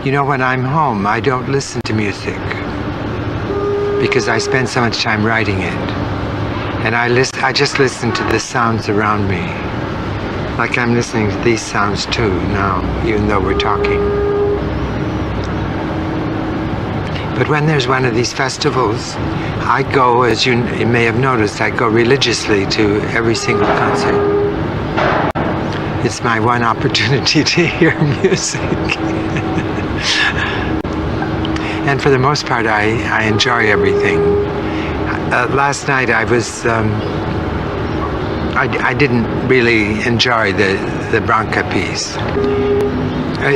You know, when I'm home, I don't listen to music because I spend so much time writing it. And I just listen to the sounds around me. Like I'm listening to these sounds too now, even though we're talking. But when there's one of these festivals, I go, as you may have noticed, I go religiously to every single concert. It's my one opportunity to hear music. And for the most part, I enjoy everything. Last night I was, I didn't really enjoy the Branca piece.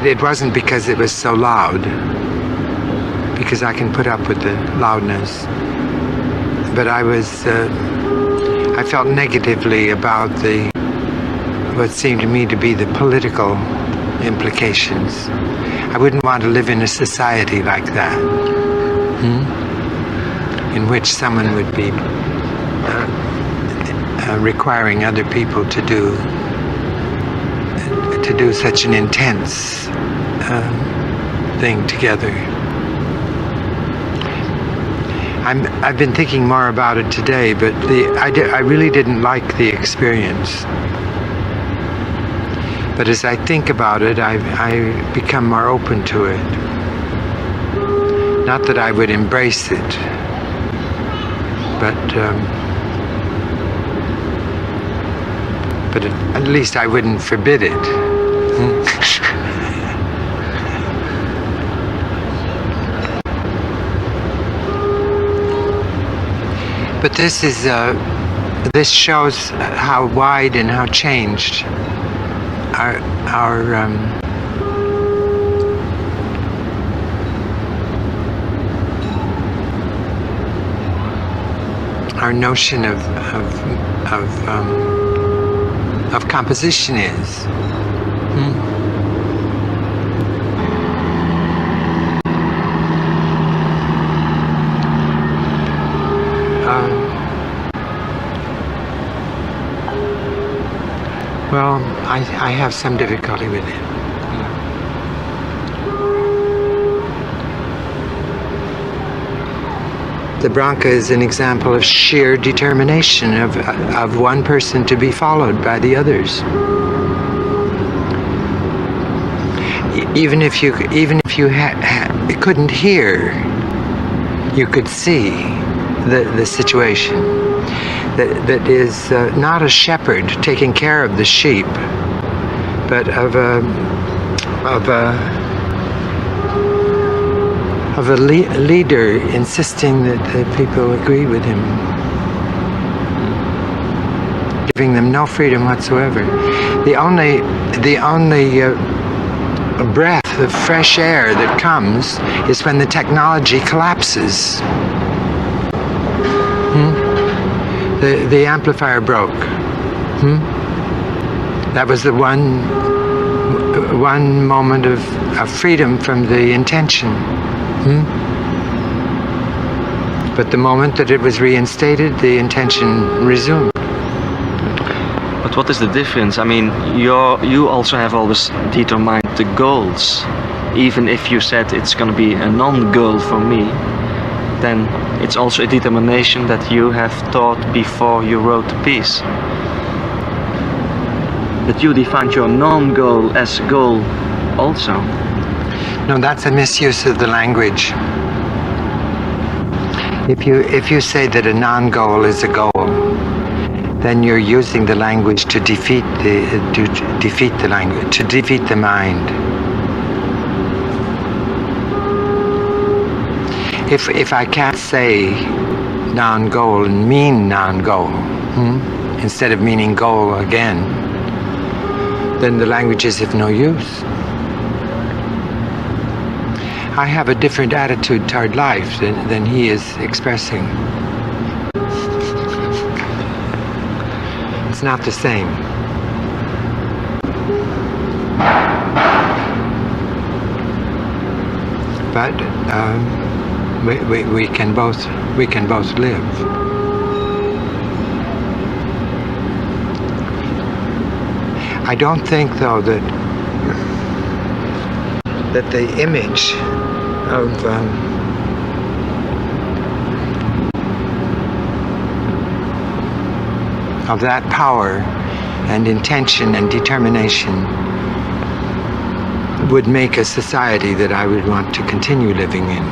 It wasn't because it was so loud, because I can put up with the loudness. But I felt negatively about what seemed to me to be the political implications. I wouldn't want to live in a society like that, in which someone would be requiring other people to do such an intense thing together. I've been thinking more about it today, but I really didn't like the experience. But as I think about it, I become more open to it. Not that I would embrace it, but at least I wouldn't forbid it. But this shows how wide and how changed our notion of composition is. Well, I have some difficulty with it. The Branca is an example of sheer determination of one person to be followed by the others. Even if you couldn't hear, you could see the situation. That is not a shepherd taking care of the sheep, but of a leader insisting that the people agree with him, giving them no freedom whatsoever. The only breath of fresh air that comes is when the technology collapses. The amplifier broke. That was the one moment of freedom from the intention. But the moment that it was reinstated, the intention resumed. But what is the difference? I mean, you also have always determined the goals. Even if you said it's going to be a non-goal for me, then it's also a determination that you have thought before you wrote the piece. That you defined your non-goal as goal also. No, that's a misuse of the language. If you say that a non-goal is a goal, then you're using the language to defeat the language, to defeat the mind. If I can't say non-goal and mean non-goal, instead of meaning goal again, then the language is of no use. I have a different attitude toward life than he is expressing. It's not the same. But we can both live. I don't think, though, that that the image of that power and intention and determination would make a society that I would want to continue living in.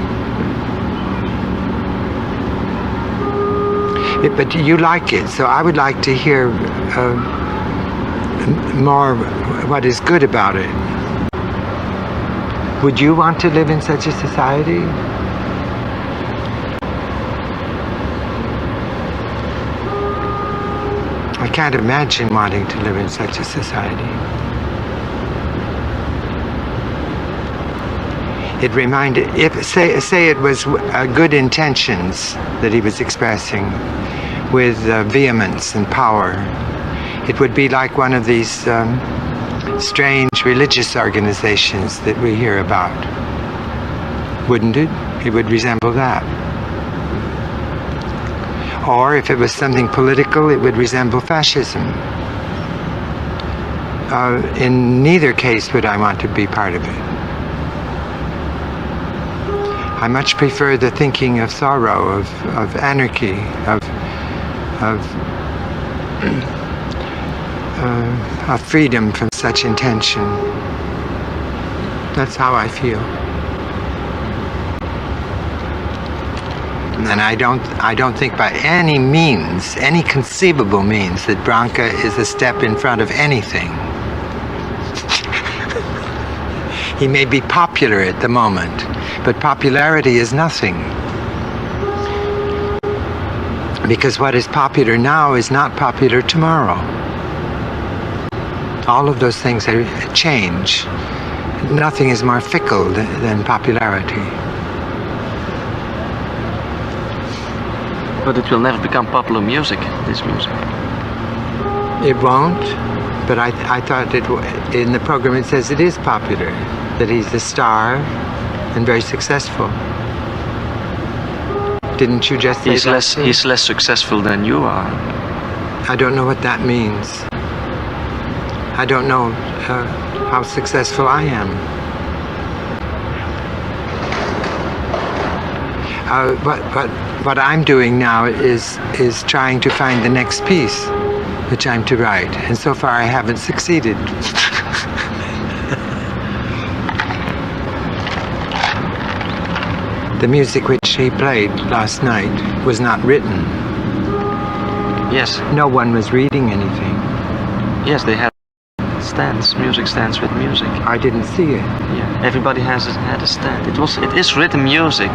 But you like it, so I would like to hear more what is good about it. Would you want to live in such a society? I can't imagine wanting to live in such a society. It reminded, if say it was good intentions that he was expressing with vehemence and power, it would be like one of these strange religious organizations that we hear about, wouldn't it? It would resemble that. Or if it was something political, it would resemble fascism. In neither case would I want to be part of it. I much prefer the thinking of Thoreau, of anarchy, of freedom from such intention. That's how I feel. And I don't think by any means, any conceivable means, that Branca is a step in front of anything. He may be popular at the moment, but popularity is nothing. Because what is popular now is not popular tomorrow. All of those things change. Nothing is more fickle than popularity. But it will never become popular music, this music. It won't, but I thought in the program it says it is popular, that he's a star and very successful. Didn't you just say that? He's less successful than you are. I don't know what that means. I don't know how successful I am. What I'm doing now is trying to find the next piece which I'm to write, and so far I haven't succeeded. The music which he played last night was not written. Yes. No one was reading anything. Yes, they had stands, music stands with music. I didn't see it. Yeah, everybody had a stand. It is written music.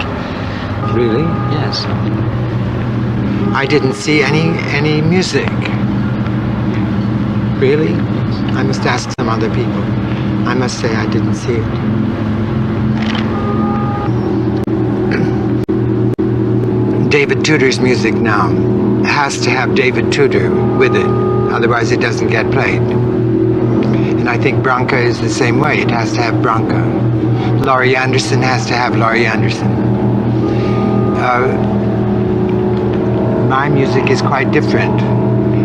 Really? Yes. I didn't see any music. Really? I must ask some other people. I must say I didn't see it. David Tudor's music now has to have David Tudor with it, otherwise it doesn't get played. And I think Branca is the same way. It has to have Branca. Laurie Anderson has to have Laurie Anderson. My music is quite different.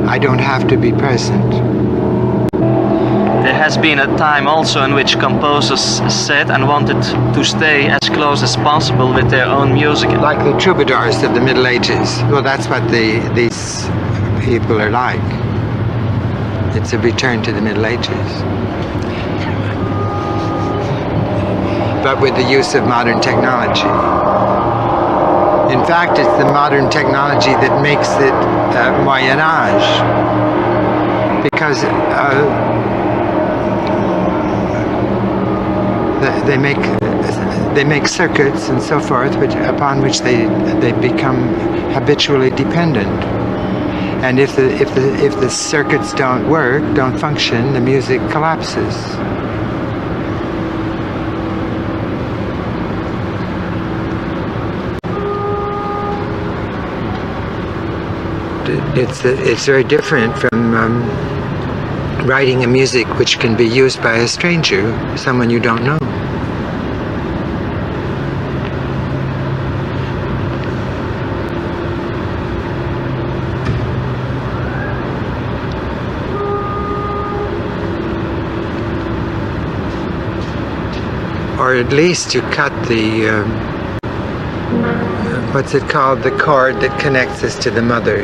I don't have to be present. There has been a time also in which composers said and wanted to stay as close as possible with their own music. Like the troubadours of the Middle Ages. Well, that's what these people are like. It's a return to the Middle Ages. But with the use of modern technology. In fact, it's the modern technology that makes it Moyen Age. Because they make circuits and so forth, upon which they become habitually dependent. And if the circuits don't work, don't function, the music collapses. It's very different from writing a music which can be used by a stranger, someone you don't know. Or or at least you cut the, what's it called, the cord that connects us to the mother.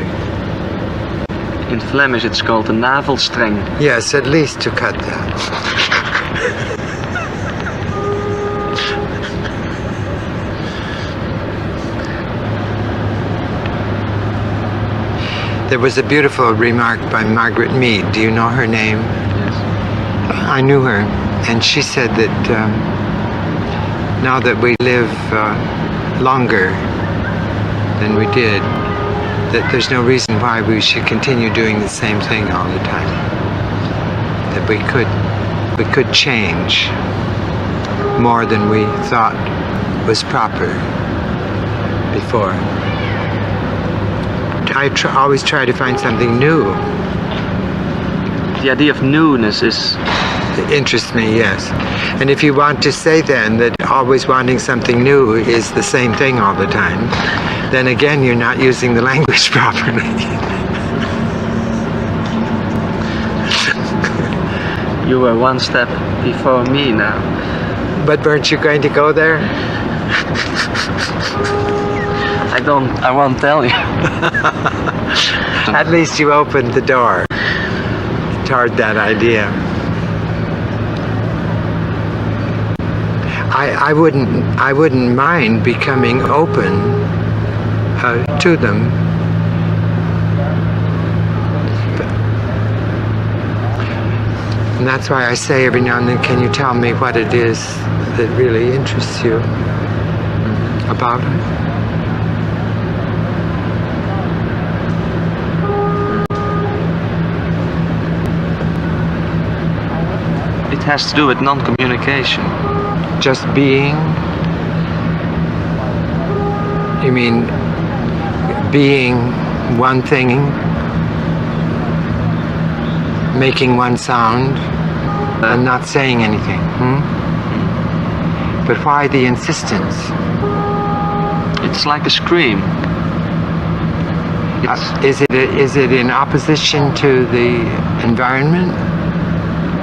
In Flemish it's called the navelstreng. Yes, at least to cut that. There was a beautiful remark by Margaret Mead. Do you know her name? Yes. I knew her, and she said that now that we live longer than we did, that there's no reason why we should continue doing the same thing all the time. That we could change more than we thought was proper before. I always try to find something new. The idea of newness is... It interests me, yes. And if you want to say then that always wanting something new is the same thing all the time, then again you're not using the language properly. You were one step before me now. But weren't you going to go there? I won't tell you. At least you opened the door toward that idea. I wouldn't mind becoming open to them. And that's why I say every now and then, can you tell me what it is that really interests you about it? It has to do with non-communication. Just being? You mean being one thing, making one sound, and not saying anything? But why the insistence? It's like a scream. Is it in opposition to the environment?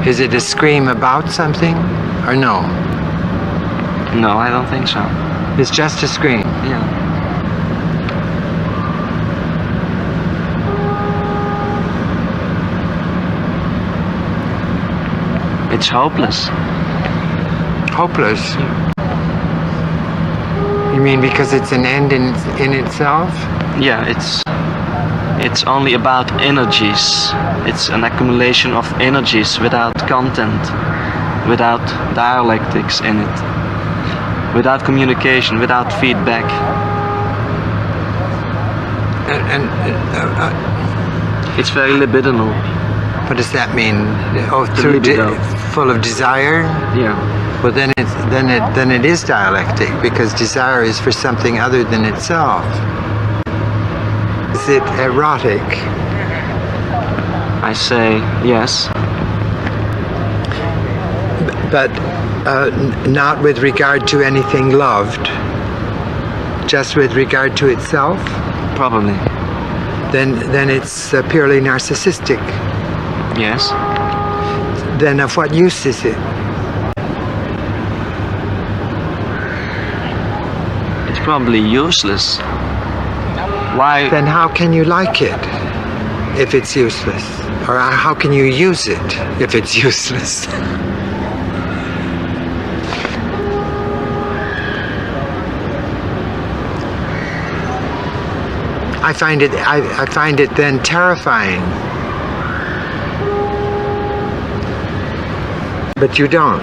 Is it a scream about something, or no? No, I don't think so. It's just a scream. Yeah. It's hopeless. Hopeless? You mean because it's an end in itself? Yeah, it's only about energies. It's an accumulation of energies without content, without dialectics in it, without communication, without feedback. It's very libidinal. What does that mean? Oh, Libido. Full of desire? Yeah. Well, then it is dialectic, because desire is for something other than itself. Is it erotic? I say yes. But not with regard to anything loved, just with regard to itself? Probably. Then it's purely narcissistic. Yes. Then of what use is it? It's probably useless. Why? Then how can you like it if it's useless? Or how can you use it if it's useless? I find it then terrifying. But you don't.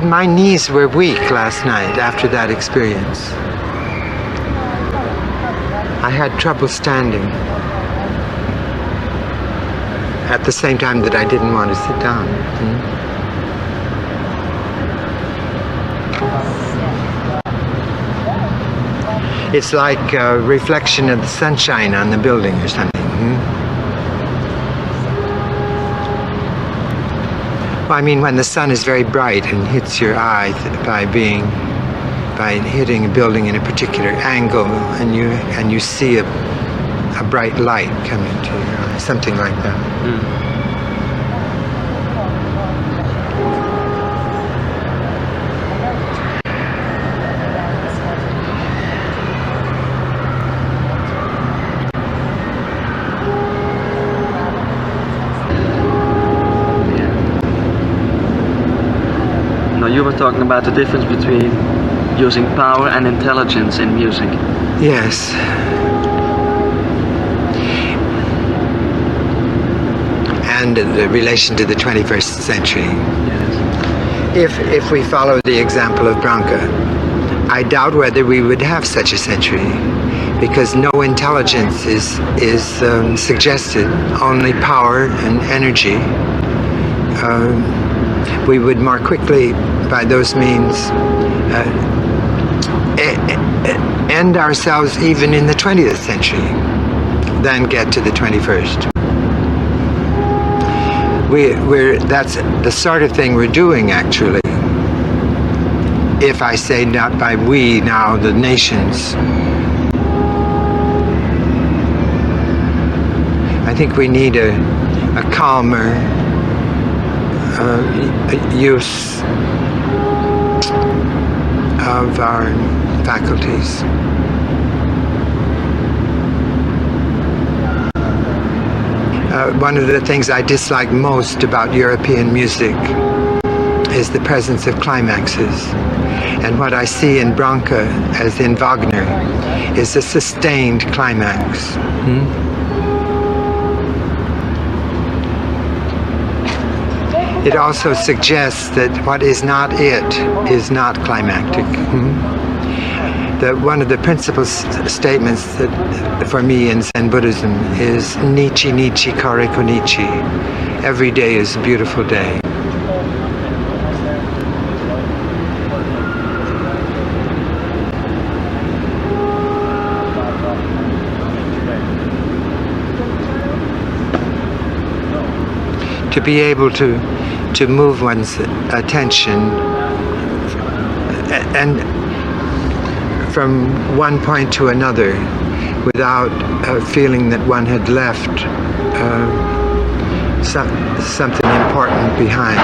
My knees were weak last night after that experience. I had trouble standing at the same time that I didn't want to sit down. It's like a reflection of the sunshine on the building or something. Well, I mean, when the sun is very bright and hits your eye by hitting a building in a particular angle, and you see a bright light coming to your eye, something like that. you were talking about the difference between using power and intelligence in music. Yes. And the relation to the 21st century. Yes. If we follow the example of Branca, I doubt whether we would have such a century, because no intelligence is suggested, only power and energy. We would more quickly, by those means, end ourselves even in the 20th century than get to the 21st. That's the sort of thing we're doing, actually. If I say not by we now, the nations. I think we need a calmer use of our faculties. One of the things I dislike most about European music is the presence of climaxes. And what I see in Branca, as in Wagner, is a sustained climax. It also suggests that what is not it is not climactic. One of the principal statements that for me in Zen Buddhism is Nichi Nichi Kareko Nichi. Every day is a beautiful day. To be able to move one's attention and from one point to another without feeling that one had left something important behind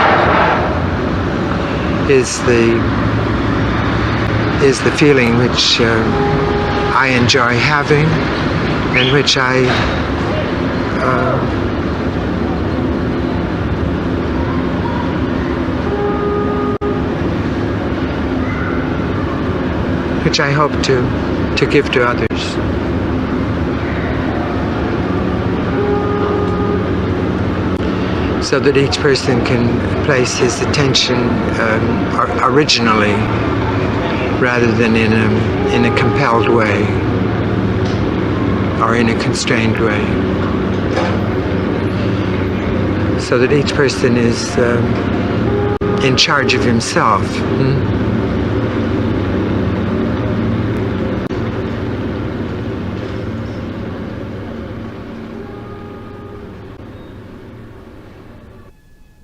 is the feeling which I enjoy having and which I hope to give to others. So that each person can place his attention originally rather than in a compelled way or in a constrained way. So that each person is in charge of himself.